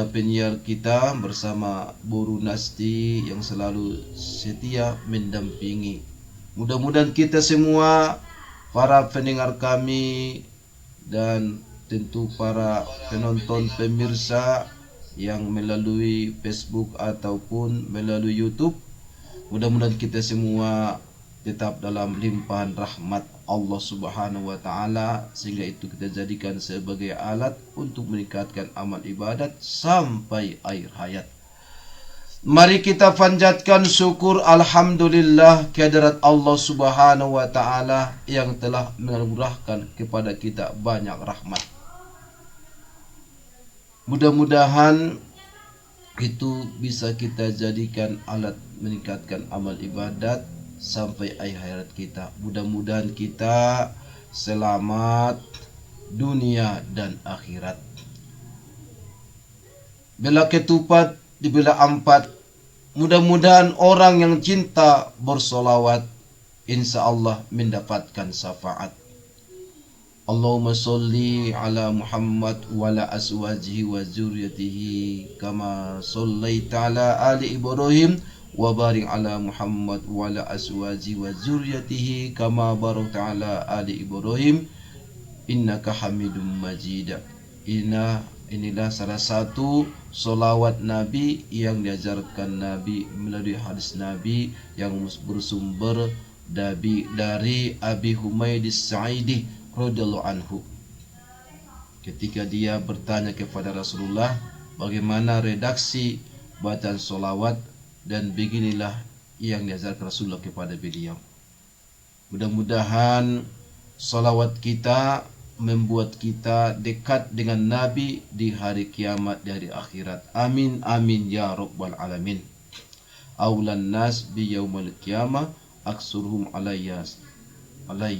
penyiar kita bersama Buru Nasti yang selalu setia mendampingi. Mudah-mudahan kita semua, para pendengar kami dan tentu para penonton pemirsa yang melalui Facebook ataupun melalui YouTube, mudah-mudahan kita semua tetap dalam limpahan rahmat Allah Subhanahu wa taala, sehingga itu kita jadikan sebagai alat untuk meningkatkan amal ibadat sampai akhir hayat. Mari kita panjatkan syukur alhamdulillah kehadirat Allah Subhanahu wa taala yang telah menganugerahkan kepada kita banyak rahmat. Mudah-mudahan itu bisa kita jadikan alat meningkatkan amal ibadat sampai akhir hayat kita. Mudah-mudahan kita selamat dunia dan akhirat. Bila ketupat dibelah empat, mudah-mudahan orang yang cinta bersolawat insya Allah mendapatkan syafaat. Allahumma sholli ala Muhammad wa ala azwajihi wa zurriyatihi kama shallaita ala ali Ibrahim wa barik ala Muhammad wa ala azwajihi wa zurriyatihi kama barakta ala ali Ibrahim innaka Hamidum Majid. Inilah salah satu solawat Nabi yang diajarkan Nabi melalui hadis Nabi yang bersumber dari Abi Humaid As-Sa'idi radhiyallahu anhu. Ketika dia bertanya kepada Rasulullah bagaimana redaksi bacaan solawat, dan beginilah yang diajarkan Rasulullah kepada beliau. Mudah-mudahan salawat kita membuat kita dekat dengan Nabi di hari kiamat, di hari akhirat. Amin amin ya rabbal alamin. Aulan nas bi yaumil qiyamah aksurhum alayya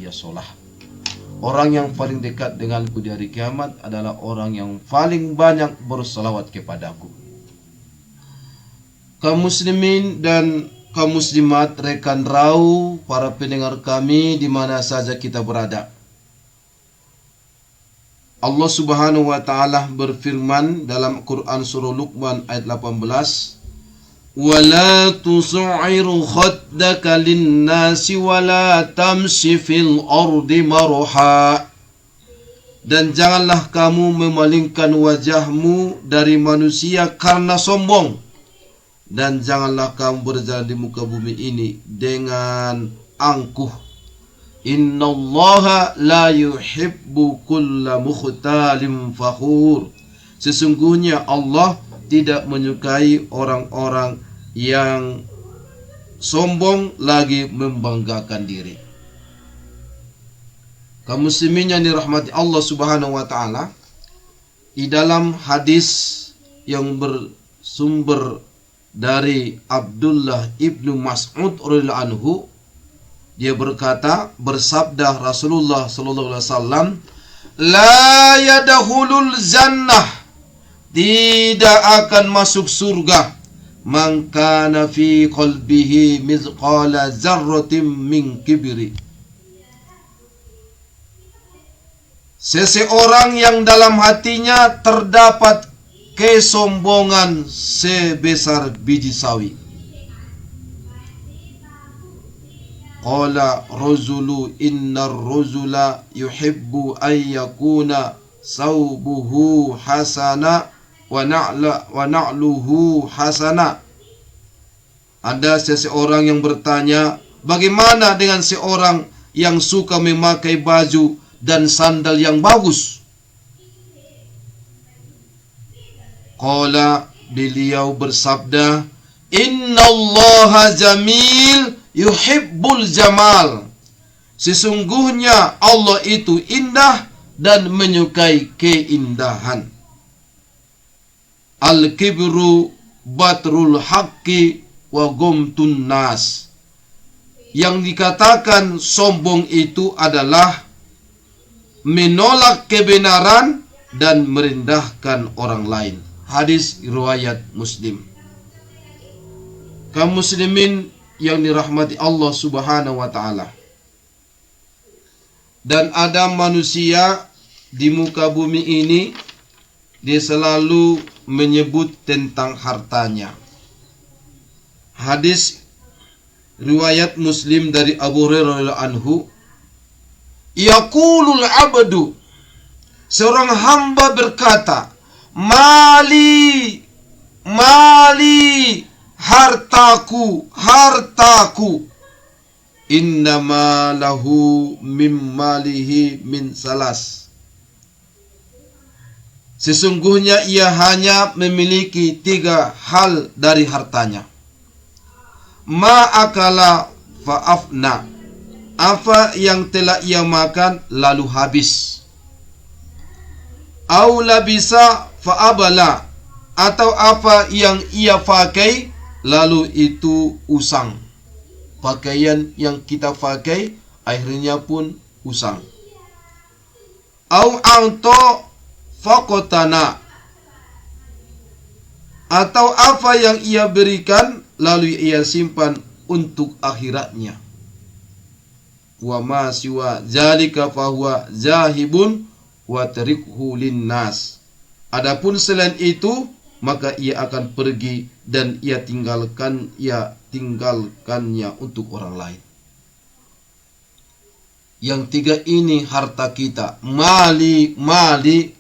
sholah. Orang yang paling dekat denganku di hari kiamat adalah orang yang paling banyak bersalawat kepadaku. Kaum muslimin dan kaum muslimat, rekan rau, para pendengar kami di mana saja kita berada. Allah Subhanahu wa taala berfirman dalam Quran surah Luqman ayat 18, "Wa la tus'ir khaddaka lin-nasi wa la tamshi fil ardi marha." Dan janganlah kamu memalingkan wajahmu dari manusia karena sombong. Dan janganlah kamu berjalan di muka bumi ini dengan angkuh. Innallaha la yuhibbu kulla mukhtalin fakhur. Sesungguhnya Allah tidak menyukai orang-orang yang sombong lagi membanggakan diri. Kaum muslimin yang dirahmati Allah Subhanahu wa taala, di dalam hadis yang bersumber dari Abdullah ibnu Mas'ud radhiyallahu anhu, dia berkata, bersabda Rasulullah sallallahu alaihi wasallam, la yadkhulul jannah, tidak akan masuk surga, man kana fi qalbihi mithqala dzarratin min kibri, seseorang yang dalam hatinya terdapat kesombongan sebesar biji sawi. Qala rajulu innar rajula yuhibbu an yakuna saubuhu hasana wa na'luhu hasana. Ada seseorang yang bertanya, bagaimana dengan seorang yang suka memakai baju dan sandal yang bagus? Qala, beliau bersabda, innallaha jamil yuhibbul jamal. Sesungguhnya Allah itu indah dan menyukai keindahan. Al-kibru batrul haqqi wa gumtun nas. Yang dikatakan sombong itu adalah menolak kebenaran dan merendahkan orang lain. Hadis riwayat Muslim. Kaum muslimin yang dirahmati Allah Subhanahu wa taala. Dan ada manusia di muka bumi ini, dia selalu menyebut tentang hartanya. Hadis riwayat Muslim dari Abu Hurairah radhiyallahu anhu, yaqulul abdu, seorang hamba berkata, mali, mali, hartaku, hartaku. Innama lahu mim malihi min salas. Sesungguhnya ia hanya memiliki 3 hal dari hartanya. Ma'akala fa'afna, apa yang telah ia makan lalu habis. Au labisa fa'abala, atau apa yang ia pakai lalu itu usang. Pakaian yang kita pakai akhirnya pun usang. Au anto faqotana, atau apa yang ia berikan lalu ia simpan untuk akhiratnya. Wa ma siwa zalika fahuwa zahibun wa tarikhu linnas. Adapun selain itu maka ia akan pergi dan ia tinggalkannya untuk orang lain. Yang 3 ini harta kita. Mali, mali,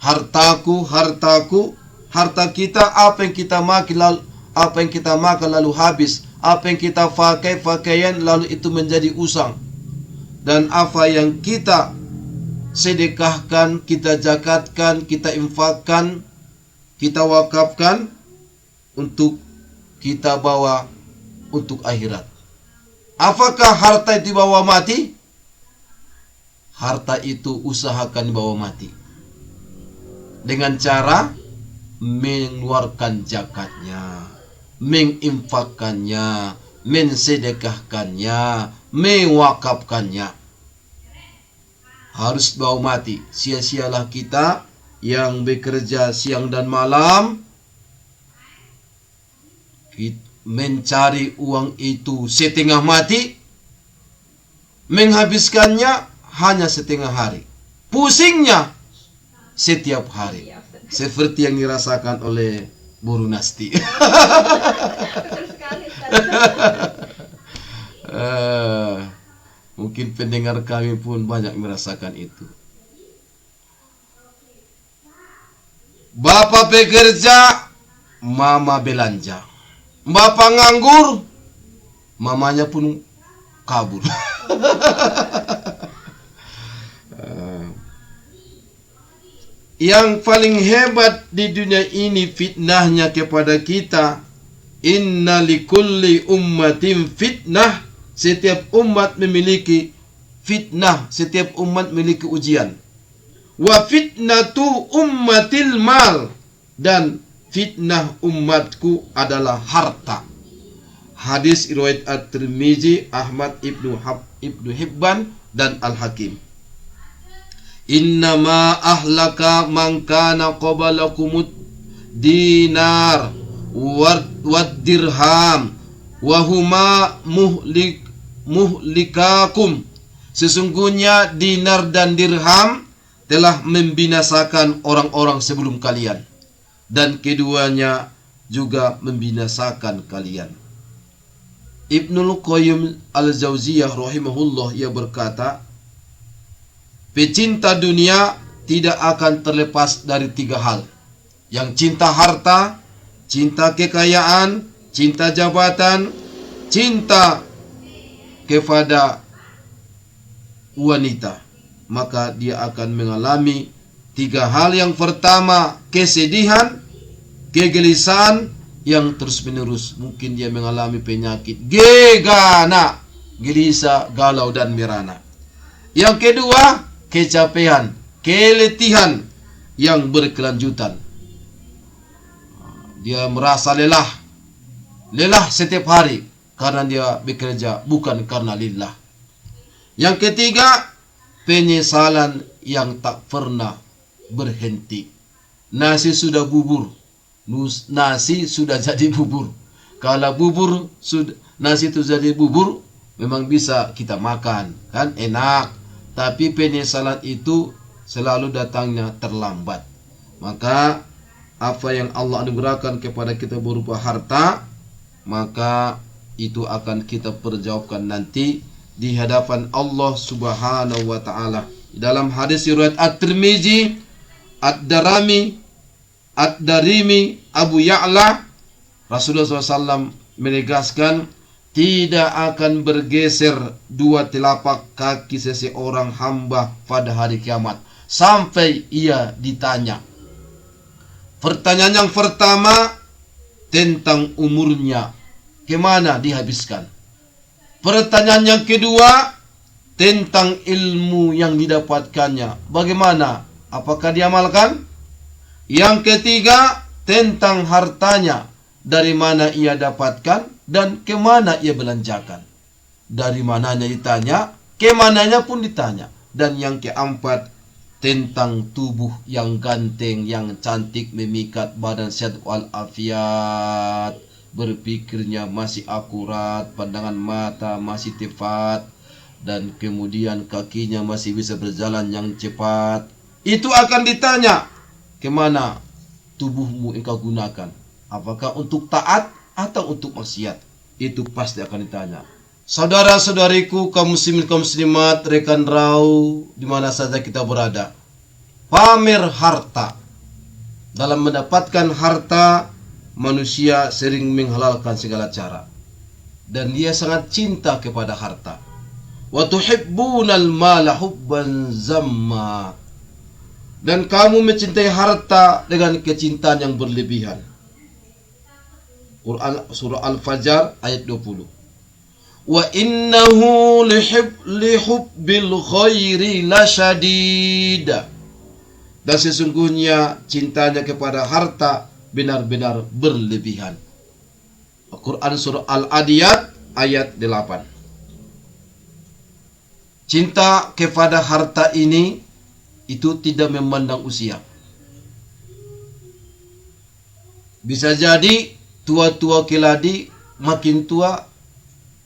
hartaku, hartaku. Harta kita, apa yang kita makan lalu habis, apa yang kita pakai pakaian lalu itu menjadi usang, dan apa yang kita sedekahkan, kita zakatkan, kita infakkan, kita wakafkan untuk kita bawa untuk akhirat. Apakah harta itu dibawa mati? Harta itu usahakan dibawa mati dengan cara mengeluarkan zakatnya, menginfakkannya, mensedekahkannya, mewakafkannya. Harus bawa mati. Sia-sialah kita yang bekerja siang dan malam mencari uang itu setengah mati, menghabiskannya hanya setengah hari, pusingnya setiap hari, seperti yang dirasakan oleh Bu Runasti. Mungkin pendengar kami pun banyak merasakan itu. Bapak bekerja, mama belanja. Bapak nganggur, mamanya pun kabur. Yang paling hebat di dunia ini fitnahnya kepada kita. Inna likulli ummatin fitnah. Setiap umat memiliki fitnah, setiap umat memiliki ujian. Wa fitnatu ummatil mal, dan fitnah umatku adalah harta. Hadis riwayat At-Tirmizi, Ahmad, Ibnu Hibban dan Al-Hakim. Innama ahlaka man kana qablakumud dinar wad dirham wa huma muhlikakum. Sesungguhnya dinar dan dirham telah membinasakan orang-orang sebelum kalian, dan keduanya juga membinasakan kalian. Ibnul Qayyim Al-Jauziyah rahimahullah, ia berkata, pecinta dunia tidak akan terlepas dari 3 hal. Yang cinta harta, cinta kekayaan, cinta jabatan, cinta kepada wanita, maka dia akan mengalami 3 hal. Yang pertama, kesedihan, kegelisahan yang terus menerus. Mungkin dia mengalami penyakit gegana, gelisah, galau dan merana. Yang kedua, kecapean, keletihan yang berkelanjutan. Dia merasa lelah setiap hari karena dia bekerja bukan karena lillah. Yang ketiga, penyesalan yang tak pernah berhenti. Nasi sudah bubur, nasi sudah jadi bubur. Kalau nasi itu jadi bubur, memang bisa kita makan, kan enak. Tapi penyesalan itu selalu datangnya terlambat. Maka apa yang Allah anugerahkan kepada kita berupa harta, maka itu akan kita perjawabkan nanti di hadapan Allah Subhanahu wa taala. Dalam hadis riwayat At-Tirmizi, Ad-Darimi, Abu Ya'la, Rasulullah SAW menegaskan tidak akan bergeser dua telapak kaki seseorang hamba pada hari kiamat sampai ia ditanya. Pertanyaan yang pertama tentang umurnya, kemana dihabiskan. Pertanyaan yang kedua tentang ilmu yang didapatkannya, bagaimana, apakah diamalkan. Yang ketiga tentang hartanya, dari mana ia dapatkan dan kemana ia belanjakan. Dari mananya ditanya, kemananya pun ditanya. Dan yang keempat tentang tubuh yang ganteng, yang cantik, memikat, badan sehat walafiat, berpikirnya masih akurat, pandangan mata masih tepat, dan kemudian kakinya masih bisa berjalan yang cepat. Itu akan ditanya, kemana tubuhmu engkau gunakan, apakah untuk taat atau untuk maksiat. Itu pasti akan ditanya. Saudara-saudariku, kaum muslimin, kaum muslimat, rekan rau, di mana saja kita berada, pamer harta. Dalam mendapatkan harta, manusia sering menghalalkan segala cara, dan dia sangat cinta kepada harta. Wa tuhibbunal mala hubban zamma. Dan kamu mencintai harta dengan kecintaan yang berlebihan. Quran surah Al-Fajr ayat 20. Wa innahu lihubbil khairi lasyadid. Dan sesungguhnya cintanya kepada harta benar-benar berlebihan. Quran surah Al-Adiyat ayat 8. Cinta kepada harta ini itu tidak memandang usia. Bisa jadi tua-tua keladi, makin tua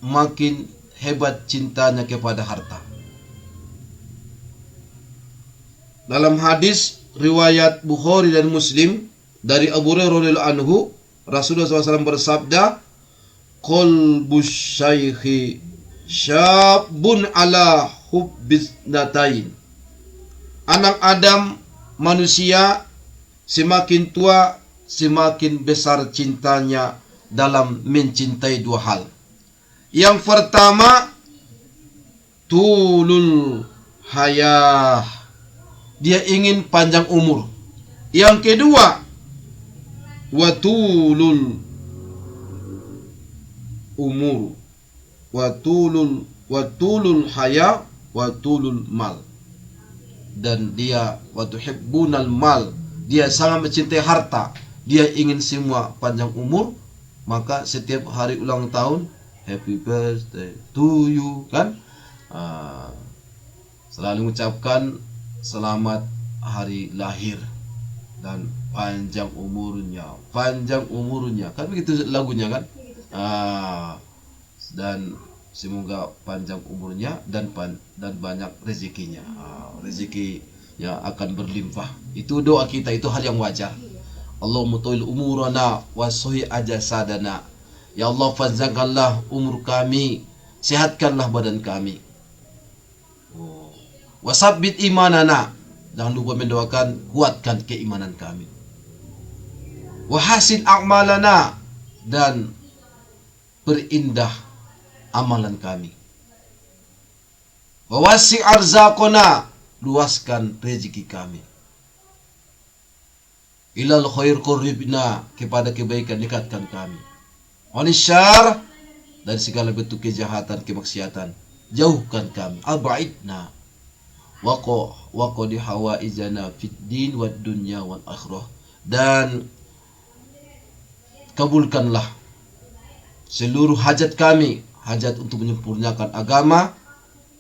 makin hebat cintanya kepada harta. Dalam hadis riwayat Bukhari dan Muslim dari Abu Hurairah radhiyallahu anhu, Rasulullah SAW bersabda, qalbus syaikhi syabun ala hubbiz natain. Anak Adam, manusia, semakin tua semakin besar cintanya dalam mencintai dua hal. Yang pertama, tulul hayah, dia ingin panjang umur. Yang kedua, watulul umur, watulul hayah, watulul mal. Dan dia watuhibbunal mal, dia sangat mencintai harta, dia ingin semua panjang umur. Maka setiap hari ulang tahun, happy birthday to you, kan, selalu mengucapkan selamat hari lahir dan panjang umurnya, kan begitu lagunya, kan. Dan semoga panjang umurnya dan banyak rezekinya, rezekinya akan berlimpah. Itu doa kita, itu hal yang wajar. Allahumma tawil umurana wa sahih ajasadana. Ya Allah, panjangkanlah umur kami, sehatkanlah badan kami. Wasabbit imanana, jangan lupa mendoakan kuatkan keimanan kami. Wahasin a'malana, dan perindah amalan kami. Wawasi arzaqona, luaskan rezeki kami. Ilal khair qurribna, kepada kebaikan dekatkan kami. Wanisyar, dari segala bentuk kejahatan, kemaksiatan jauhkan kami. Abaidna waqdi hawaijana fid din wad dunya wal akhirah, dan kabulkanlah seluruh hajat kami, hajat untuk menyempurnakan agama,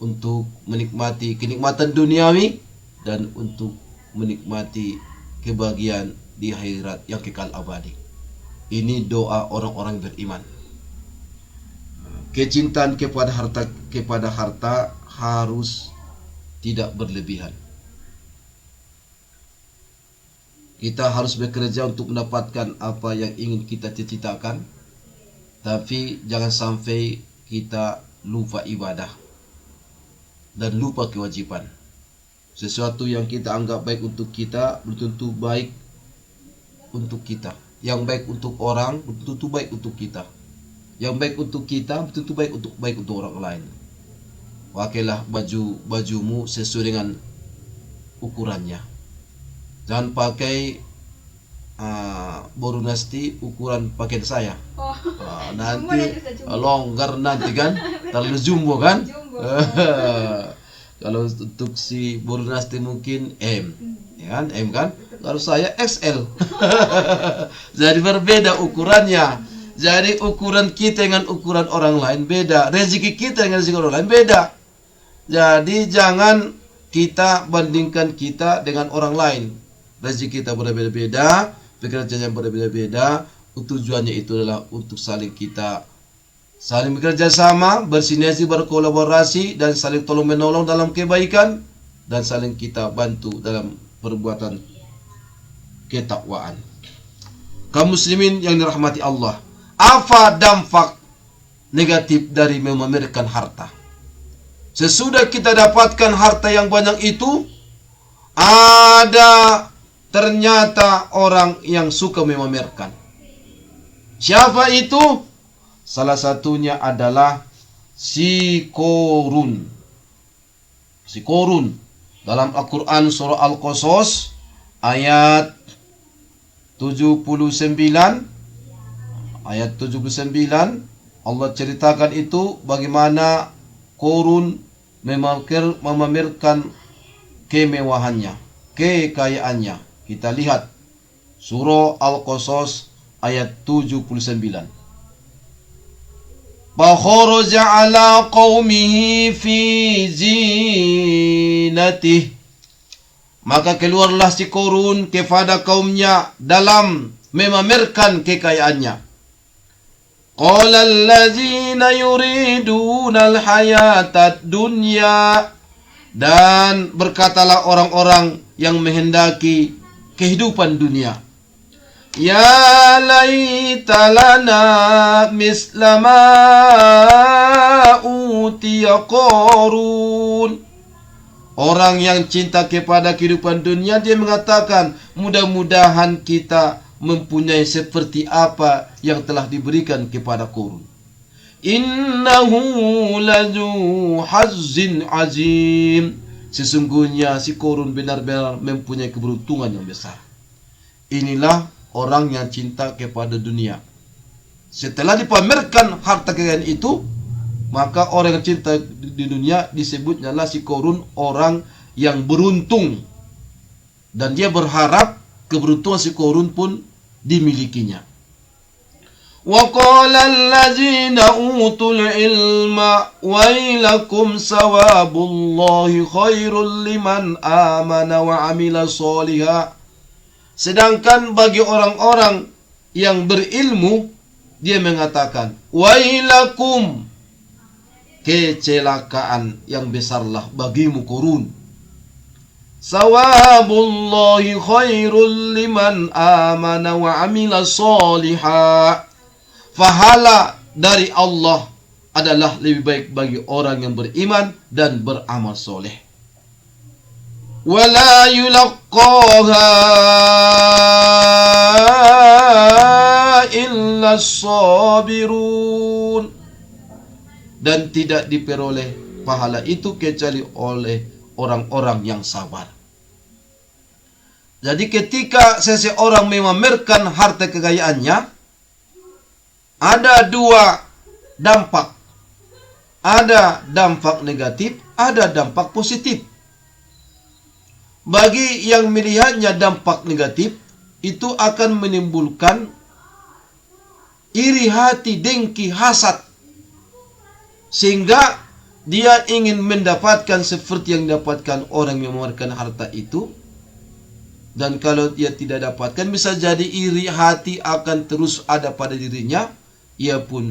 untuk menikmati kenikmatan duniawi, dan untuk menikmati kebahagiaan di akhirat yang kekal abadi. Ini doa orang-orang beriman. Kecintaan kepada harta harus tidak berlebihan. Kita harus bekerja untuk mendapatkan apa yang ingin kita cita-citakan. Tapi jangan sampai kita lupa ibadah dan lupa kewajiban. Sesuatu yang kita anggap baik untuk kita belum tentu baik untuk kita. Yang baik untuk orang belum tentu baik untuk kita. Yang baik untuk kita belum tentu baik untuk orang lain. Pakailah bajumu sesuai dengan ukurannya. Jangan pakai Boru Nasti ukuran pakaian saya. Nanti longgar nanti kan, terlalu jumbo kan. Kalau untuk si Boru Nasti mungkin M, ya kan, M kan. Kalau saya XL. Jadi berbeda ukurannya. Jadi ukuran kita dengan ukuran orang lain beda. Rezeki kita dengan rezeki orang lain beda. Jadi jangan kita bandingkan kita dengan orang lain. Rezeki kita berbeda-beda, pekerjaan yang berbeda-beda. Tujuannya itu adalah untuk saling bekerja sama, bersinergi, berkolaborasi, dan saling tolong menolong dalam kebaikan, dan saling kita bantu dalam perbuatan ketakwaan. Kaum muslimin yang dirahmati Allah, apa dampak negatif dari memamerkan harta? Sesudah kita dapatkan harta yang banyak itu, ada ternyata orang yang suka memamerkan. Siapa itu? Salah satunya adalah si Korun. Si Korun. Dalam Al-Quran surah Al-Qasas ayat 79. Ayat 79 Allah ceritakan itu bagaimana Korun memamerkan kemewahannya, kekayaannya. Kita lihat surah Al-Qasas ayat 79. Fakharaja ala qaumihi fi zinatih. Maka keluarlah si Korun kepada kaumnya dalam memamerkan kekayaannya. Qala allazina yuriduna al-hayatad dunya. Dan berkatalah orang-orang yang menghendaki kehidupan dunia. Ya laita lana misla ma utiya Qarun. Orang yang cinta kepada kehidupan dunia, dia mengatakan, mudah-mudahan kita mempunyai seperti apa yang telah diberikan kepada Qarun. Innahu lazu hazzin azim. Sesungguhnya si Qarun benar-benar mempunyai keberuntungan yang besar. Inilah orang yang cinta kepada dunia. Setelah dipamerkan harta kekayaan itu, maka orang yang cinta di dunia disebutnya lah si Qarun orang yang beruntung. Dan dia berharap keberuntungan si Qarun pun dimilikinya. Wa qala allazina utul ilma wailakum sawabullahi khairul liman amana wa amila sholiha. Sedangkan bagi orang-orang yang berilmu, dia mengatakan, wailakum, kecelakaan yang besarlah bagimu Qarun. Sawabullahi khairul liman amana wa amila sholiha. Pahala dari Allah adalah lebih baik bagi orang yang beriman dan beramal soleh. Wala yulaqqaha illa sabirun. Dan tidak diperoleh pahala itu kecuali oleh orang-orang yang sabar. Jadi ketika seseorang memamerkan harta kekayaannya, ada dua dampak. Ada dampak negatif, ada dampak positif. Bagi yang melihatnya dampak negatif, itu akan menimbulkan iri hati, dengki, hasad. Sehingga dia ingin mendapatkan seperti yang didapatkan orang yang memamerkan harta itu. Dan kalau dia tidak dapatkan, bisa jadi iri hati akan terus ada pada dirinya. Ia pun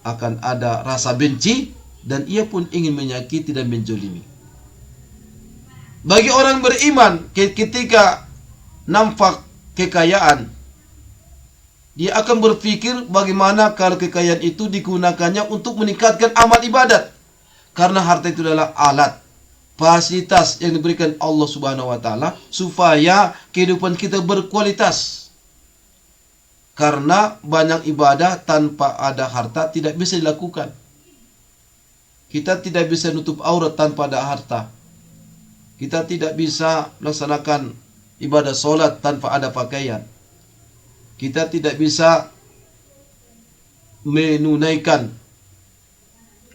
akan ada rasa benci, dan ia pun ingin menyakiti dan menzalimi. Bagi orang beriman, ketika nampak kekayaan, dia akan berpikir bagaimana kalau kekayaan itu digunakannya untuk meningkatkan amal ibadat. Karena harta itu adalah alat, fasilitas yang diberikan Allah Subhanahu wa taala supaya kehidupan kita berkualitas. Karena banyak ibadah tanpa ada harta tidak bisa dilakukan. Kita tidak bisa nutup aurat tanpa ada harta. Kita tidak bisa melaksanakan ibadah solat tanpa ada pakaian. Kita tidak bisa menunaikan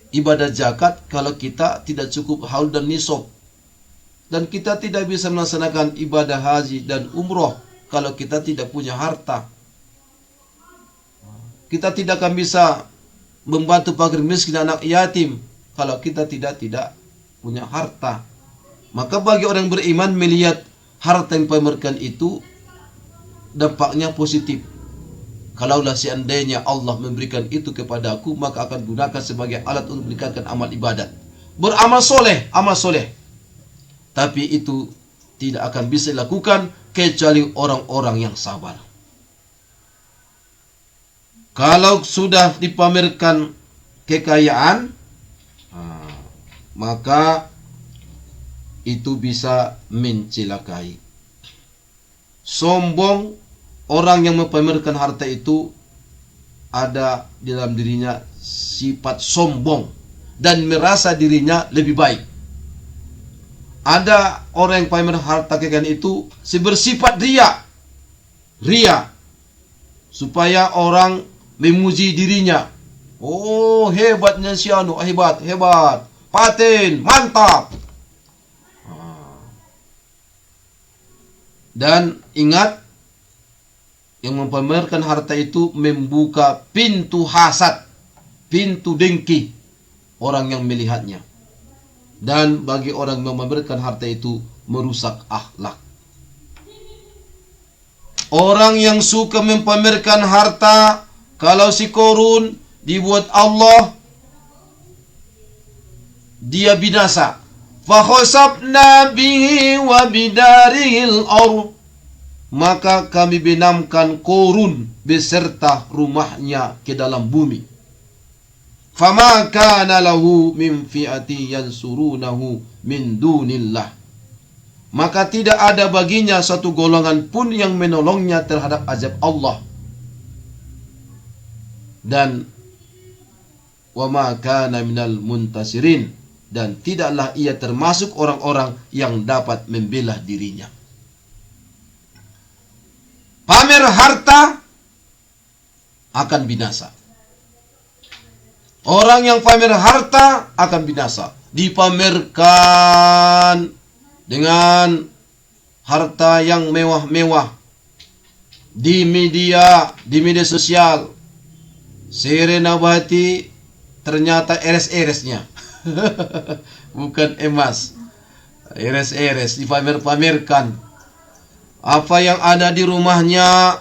ibadah zakat kalau kita tidak cukup haul dan nisab. Dan kita tidak bisa melaksanakan ibadah haji dan umroh kalau kita tidak punya harta. Kita tidak akan bisa membantu fakir miskin anak yatim kalau kita tidak punya harta. Maka bagi orang beriman melihat harta yang dipamerkan itu dampaknya positif. Kalaulah seandainya Allah memberikan itu kepada aku, maka akan gunakan sebagai alat untuk meningkatkan amal ibadat. Beramal soleh, amal soleh. Tapi itu tidak akan bisa dilakukan kecuali orang-orang yang sabar. Kalau sudah dipamerkan kekayaan, maka itu bisa mencelakai. Sombong, orang yang mempamerkan harta itu ada di dalam dirinya sifat sombong dan merasa dirinya lebih baik. Ada orang yang pamer harta kekayaan itu bersifat ria, supaya orang memuji dirinya. Oh, hebatnya si anu, hebat, paten, mantap. Dan ingat, yang mempamerkan harta itu membuka pintu hasad, pintu dengki orang yang melihatnya. Dan bagi orang yang mempamerkan harta itu merusak akhlak. Orang yang suka mempamerkan harta, kalau si Korun dibuat Allah, dia binasa. Fakhasabna bihi wa bidarihil ardh. Maka kami benamkan Korun beserta rumahnya ke dalam bumi. Fama kana lahu min fi'ati yansurunahu min dunillah. Maka tidak ada baginya satu golongan pun yang menolongnya terhadap azab Allah. Dan wa ma kana minal muntasirin, dan tidaklah ia termasuk orang-orang yang dapat membela dirinya. Pamer harta akan binasa. Orang yang pamer harta akan binasa. Dipamerkan dengan harta yang mewah-mewah di media sosial. Serena Bahati ternyata eres-eresnya bukan emas, eres-eres dipamer-pamerkan. Apa yang ada di rumahnya,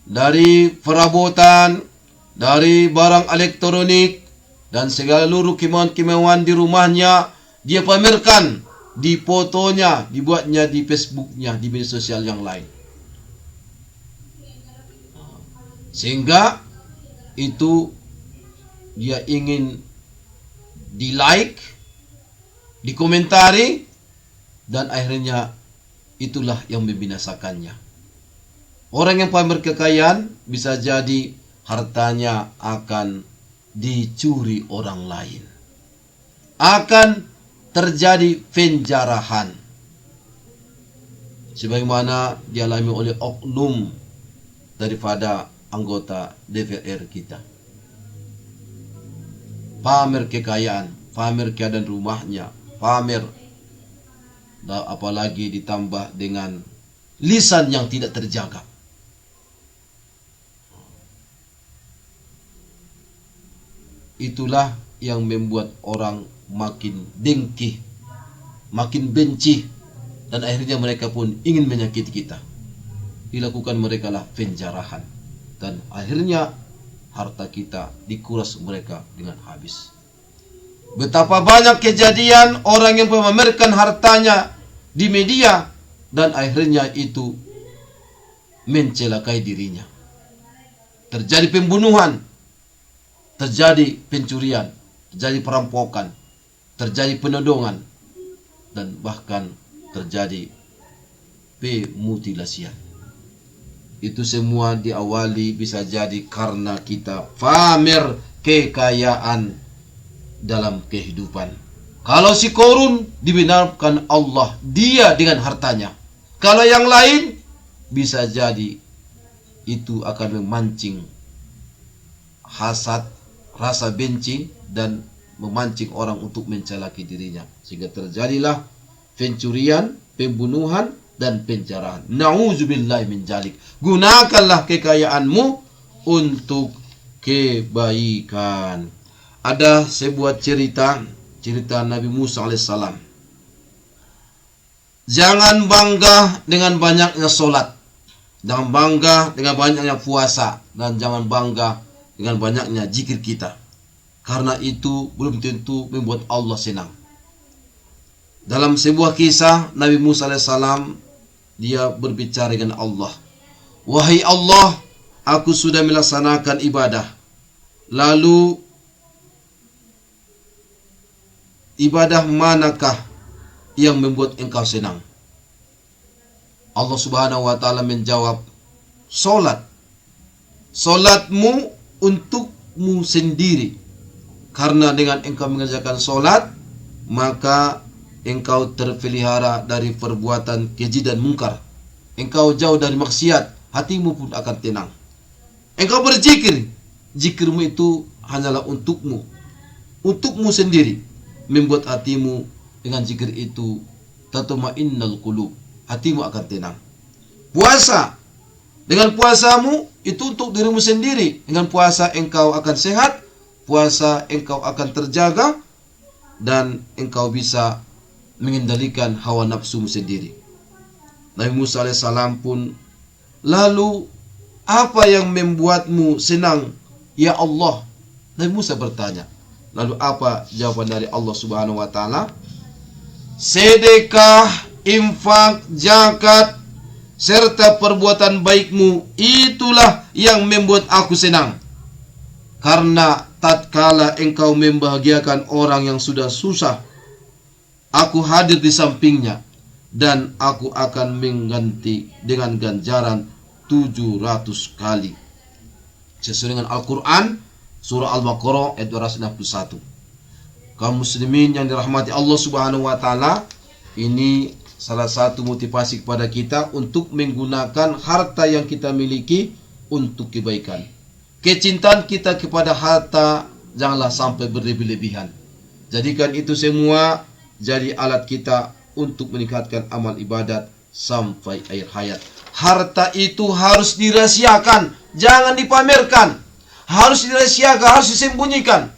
dari perabotan, dari barang elektronik, dan segala seluruh kemewahan di rumahnya, dia pamerkan di fotonya, dibuatnya di Facebooknya, di media sosial yang lain. Sehingga itu dia ingin di like, dikomentari, dan akhirnya itulah yang membinasakannya. Orang yang pamer kekayaan bisa jadi hartanya akan dicuri orang lain. Akan terjadi penjarahan. Sebagaimana dialami oleh oknum daripada anggota DPR kita. Pamer kekayaan, pamer keadaan rumahnya, pamer, apalagi ditambah dengan lisan yang tidak terjaga. Itulah yang membuat orang makin dengki, makin benci, dan akhirnya mereka pun ingin menyakiti kita. Dilakukan mereka lah penjarahan, dan akhirnya harta kita dikuras mereka dengan habis. Betapa banyak kejadian orang yang memamerkan hartanya di media, dan akhirnya itu mencelakai dirinya. Terjadi pembunuhan, terjadi pencurian, terjadi perampokan, terjadi penodongan, dan bahkan terjadi pemutilasian. Itu semua diawali bisa jadi karena kita pamer kekayaan dalam kehidupan. Kalau si Korun dibenarkan Allah, dia dengan hartanya. Kalau yang lain bisa jadi itu akan memancing hasad, rasa benci, dan memancing orang untuk mencelaki dirinya. Sehingga terjadilah pencurian, pembunuhan, dan penjarahan. Na'udzubillahi min dzalik. Gunakanlah kekayaanmu untuk kebaikan. Ada sebuah cerita Nabi Musa alaihissalam. Jangan bangga dengan banyaknya solat, jangan bangga dengan banyaknya puasa, dan jangan bangga dengan banyaknya zikir kita, karena itu belum tentu membuat Allah senang. Dalam sebuah kisah Nabi Musa alaihissalam, dia berbicara dengan Allah. Wahai Allah, aku sudah melaksanakan ibadah. Lalu ibadah manakah yang membuat engkau senang? Allah subhanahu wa ta'ala menjawab, solat. Solatmu untukmu sendiri. Karena dengan engkau mengerjakan solat, maka engkau terpelihara dari perbuatan keji dan mungkar. Engkau jauh dari maksiat, hatimu pun akan tenang. Engkau berzikir, zikirmu itu hanyalah untukmu sendiri. Membuat hatimu dengan zikir itu tatma'innal qulub, hatimu akan tenang. Puasa, dengan puasamu itu untuk dirimu sendiri. Dengan puasa engkau akan sehat, puasa engkau akan terjaga, dan engkau bisa mengendalikan hawa nafsumu sendiri. Nabi Musa alaihissalam pun, lalu apa yang membuatmu senang ya Allah? Nabi Musa bertanya. Lalu apa jawaban dari Allah subhanahu wa ta'ala? Sedekah, infak, zakat, serta perbuatan baikmu, itulah yang membuat aku senang. Karena tatkala engkau membahagiakan orang yang sudah susah, aku hadir di sampingnya, dan aku akan mengganti dengan ganjaran 700 kali. Sesuai dengan Al-Quran, Surah Al-Baqarah ayat 261. Kaum muslimin yang dirahmati Allah subhanahu wa ta'ala, ini salah satu motivasi kepada kita untuk menggunakan harta yang kita miliki untuk kebaikan. Kecintaan kita kepada harta janganlah sampai berlebih-lebihan. Jadikan itu semua jadi alat kita untuk meningkatkan amal ibadat sampai akhir hayat. Harta itu harus dirahasiakan, jangan dipamerkan. Harus dirahasiakan, harus disembunyikan.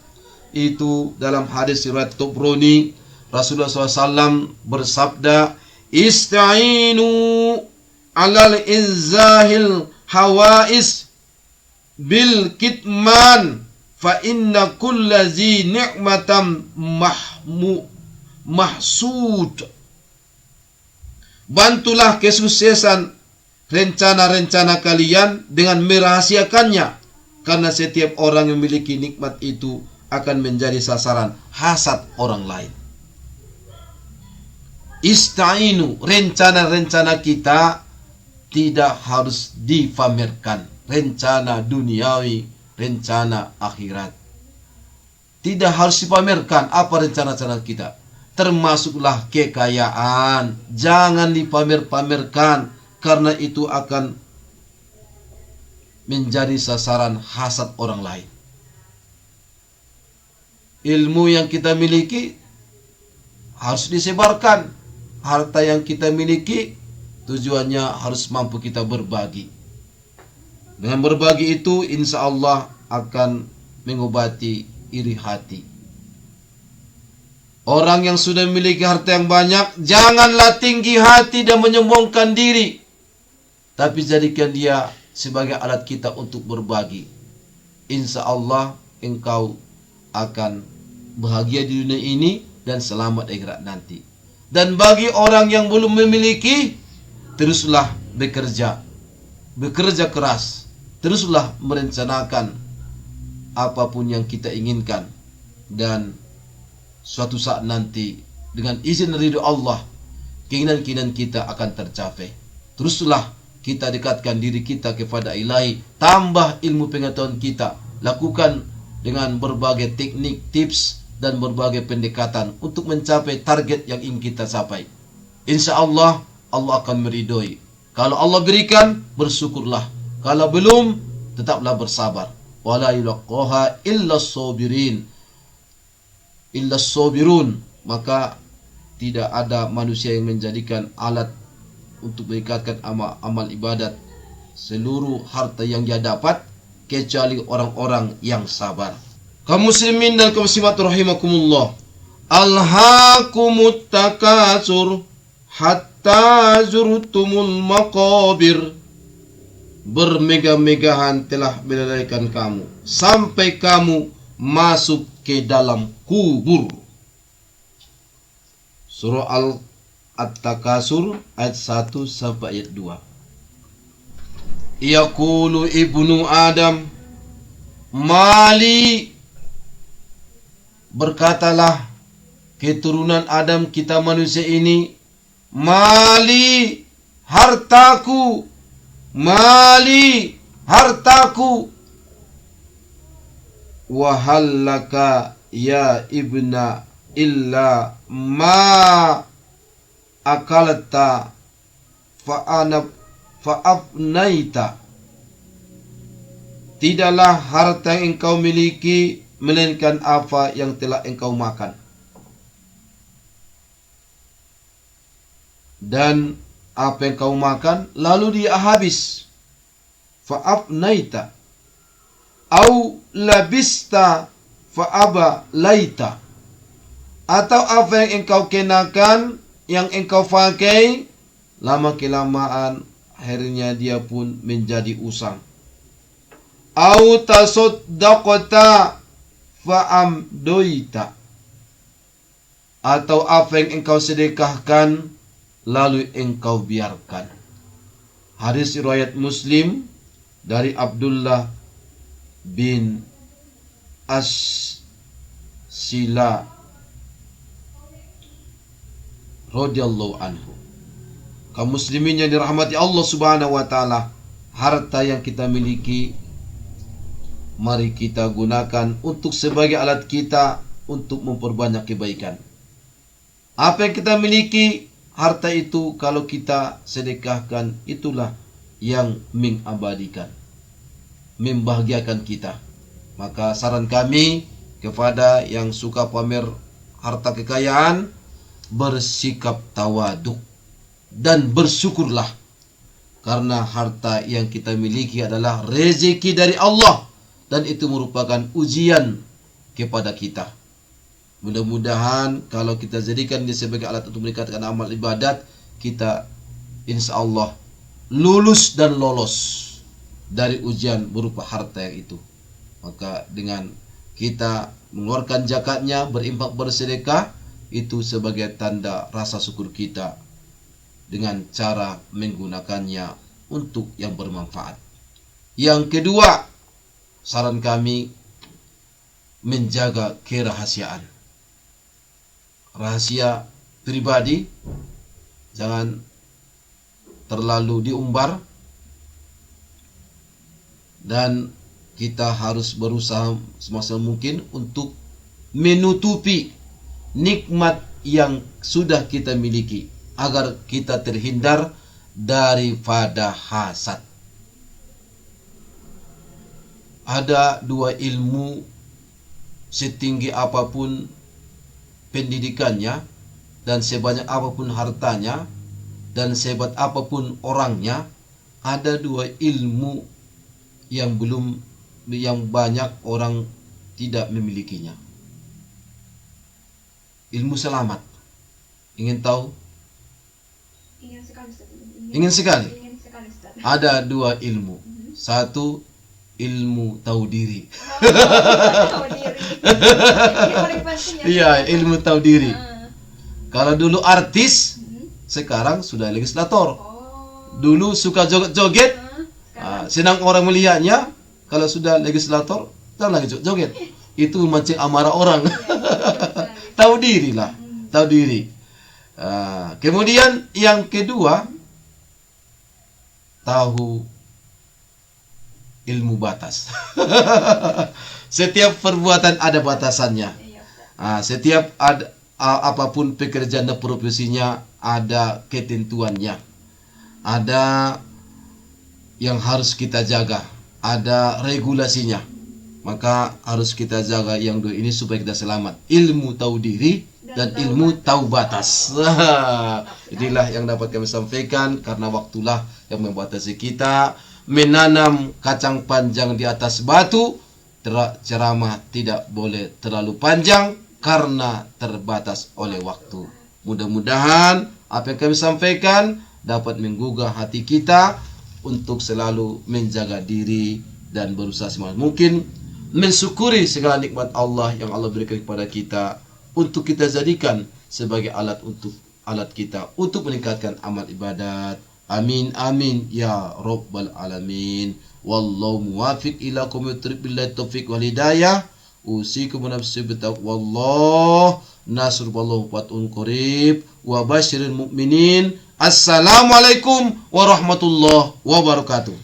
Itu dalam hadis riwayat Tabrani, Rasulullah SAW bersabda, Ista'inu alal inzahil hawais bil kitman, fa inna kulla zi ni'matam mahsud. Bantulah kesuksesan rencana-rencana kalian dengan merahasiakannya, karena setiap orang yang memiliki nikmat itu akan menjadi sasaran hasad orang lain. Ista'inu, rencana-rencana kita tidak harus dipamerkan. Rencana duniawi, rencana akhirat, tidak harus dipamerkan. Apa rencana-rencana kita? Termasuklah kekayaan, jangan dipamer-pamerkan, karena itu akan menjadi sasaran hasad orang lain. Ilmu yang kita miliki harus disebarkan. Harta yang kita miliki tujuannya harus mampu kita berbagi. Dengan berbagi itu insya Allah akan mengobati iri hati. Orang yang sudah memiliki harta yang banyak, janganlah tinggi hati dan menyombongkan diri, tapi jadikan dia sebagai alat kita untuk berbagi. Insya Allah engkau akan bahagia di dunia ini dan selamat akhirat nanti. Dan bagi orang yang belum memiliki, teruslah bekerja. bekerja keras, teruslah merencanakan apapun yang kita inginkan, dan suatu saat nanti dengan izin ridho Allah, keinginan-keinginan kita akan tercapai. Teruslah kita dekatkan diri kita kepada Ilahi, tambah ilmu pengetahuan kita, lakukan dengan berbagai teknik, tips, dan berbagai pendekatan untuk mencapai target yang ingin kita capai. Insya Allah, Allah akan meridhoi. Kalau Allah berikan, bersyukurlah. Kalau belum, tetaplah bersabar. Wala yulaqaha illa sabirun. Maka tidak ada manusia yang menjadikan alat untuk meningkatkan amal ibadat seluruh harta yang dia dapat kecuali orang-orang yang sabar. Kaum muslimin dan kaum muslimat rahimakumullah. Alhaakumut takatsur hatta zurtumul maqabir. Bermegah-megahan telah melalaikan kamu sampai kamu masuk ke dalam kubur. Surah At-Takasur ayat 1 sampai ayat 2. Yaqulu ibnu Adam, mali, berkatalah keturunan Adam, kita manusia ini, mali, hartaku, mali, hartaku. Wahallaka ya ibna illa ma akalta fa'afnaita. Tidaklah harta yang engkau miliki melainkan apa yang telah engkau makan, dan apa yang kau makan lalu dia habis. Fa'afnaita au labista fa'aba laita. Atau apa yang engkau kenakan, yang engkau pakai, lama kelamaan akhirnya dia pun menjadi usang. Au tasaddaqta fa'amdoita. Atau apa yang engkau sedekahkan lalu engkau biarkan. Hadis riwayat Muslim dari Abdullah bin As-Sila radhiyallahu anhu. Kaum muslimin yang dirahmati Allah Subhanahu wa taala, harta yang kita miliki mari kita gunakan untuk sebagai alat kita untuk memperbanyak kebaikan. Apa yang kita miliki, harta itu kalau kita sedekahkan, itulah yang mengabadikan, membahagiakan kita. Maka saran kami kepada yang suka pamer harta kekayaan, bersikap tawaduk dan bersyukurlah, karena harta yang kita miliki adalah rezeki dari Allah dan itu merupakan ujian kepada kita. Mudah-mudahan kalau kita jadikan dia sebagai alat untuk meningkatkan amal ibadat, kita insya Allah lulus dan lolos dari ujian berupa harta yang itu. Maka dengan kita mengeluarkan zakatnya, berinfak, bersedekah, itu sebagai tanda rasa syukur kita dengan cara menggunakannya untuk yang bermanfaat. Yang kedua, saran kami menjaga kerahasiaan. Rahasia pribadi jangan terlalu diumbar, dan kita harus berusaha semaksimal mungkin untuk menutupi nikmat yang sudah kita miliki agar kita terhindar daripada hasad. Ada dua ilmu, setinggi apapun pendidikannya dan sebanyak apapun hartanya dan sehebat apapun orangnya, ada dua ilmu yang banyak orang tidak memilikinya. Ilmu selamat. Ingin tahu? Ingin sekali, Ustaz. Ingin sekali? Ingin sekali, Ustaz. Ada dua ilmu. Satu, ilmu tahu diri. Tahu diri. Ini paling penting ya. Iya, ilmu tahu diri. Kalau dulu artis, sekarang sudah legislator. Oh. Dulu suka joget-joget, Senang orang melihatnya. Kalau sudah legislator, jangan lagi joget. Itu memancing amarah orang. Tahu diri lah, tahu diri. Kemudian yang kedua, tahu ilmu batas. Setiap perbuatan ada batasannya. Setiap apapun pekerjaan dan profesinya ada ketentuannya. Ada yang harus kita jaga, ada regulasinya. Maka harus kita jaga yang dua ini supaya kita selamat. Ilmu tahu diri dan ilmu tahu batas. Inilah yang dapat kami sampaikan, karena waktulah yang membatasi kita. Menanam kacang panjang di atas batu, ceramah tidak boleh terlalu panjang karena terbatas oleh waktu. Mudah-mudahan apa yang kami sampaikan dapat menggugah hati kita untuk selalu menjaga diri dan berusaha semaksimal mungkin mensyukuri segala nikmat Allah yang Allah berikan kepada kita, untuk kita jadikan sebagai alat kita untuk meningkatkan amal ibadat. Amin amin ya rabbal alamin. Wallahu muwaffiq ila aqwamit billahi taufiq wal hidayah. Usikum nafsi bitaqwallah. Nasrullahu fatun qarib wa basyiril mu'minin. Assalamualaikum warahmatullahi wabarakatuh.